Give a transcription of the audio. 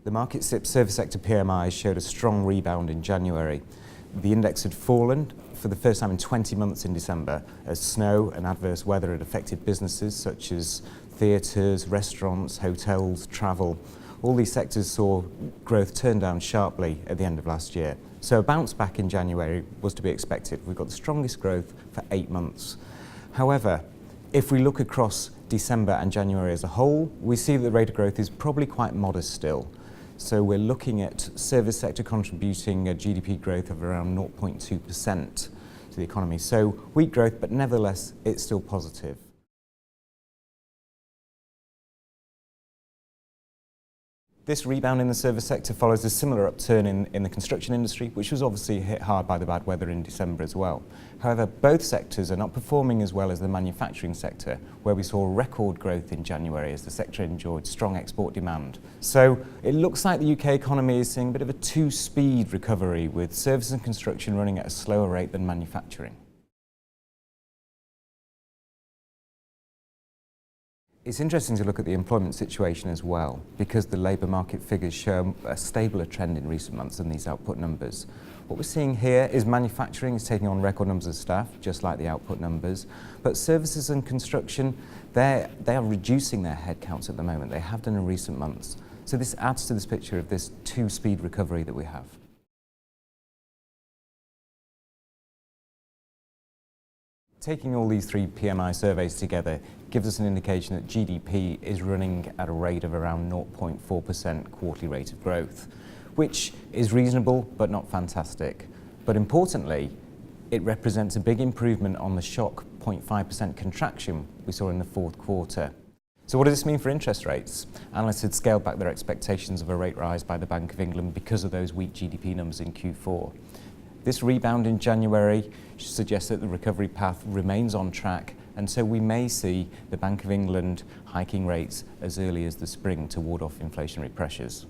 The Markit service sector PMI showed a strong rebound in January. The index had fallen for the first time in 20 months in December as snow and adverse weather had affected businesses such as theatres, restaurants, hotels, travel. All these sectors saw growth turn down sharply at the end of last year. So a bounce back in January was to be expected. We've got the strongest growth for 8 months. However, if we look across December and January as a whole, we see that the rate of growth is probably quite modest still. So we're looking at service sector contributing a GDP growth of around 0.2% to the economy. So weak growth, but nevertheless, it's still positive. This rebound in the service sector follows a similar upturn in the construction industry, which was obviously hit hard by the bad weather in December as well. However, both sectors are not performing as well as the manufacturing sector, where we saw record growth in January as the sector enjoyed strong export demand. So it looks like the UK economy is seeing a bit of a two-speed recovery, with services and construction running at a slower rate than manufacturing. It's interesting to look at the employment situation as well, because the labour market figures show a stabler trend in recent months than these output numbers. What we're seeing here is manufacturing is taking on record numbers of staff, just like the output numbers, but services and construction, they are reducing their headcounts at the moment. They have done in recent months. So this adds to this picture of this two-speed recovery that we have. Taking all these three PMI surveys together gives us an indication that GDP is running at a rate of around 0.4% quarterly rate of growth, which is reasonable but not fantastic. But importantly, it represents a big improvement on the shock 0.5% contraction we saw in the fourth quarter. So what does this mean for interest rates? Analysts had scaled back their expectations of a rate rise by the Bank of England because of those weak GDP numbers in Q4. This rebound in January suggests that the recovery path remains on track, and so we may see the Bank of England hiking rates as early as the spring to ward off inflationary pressures.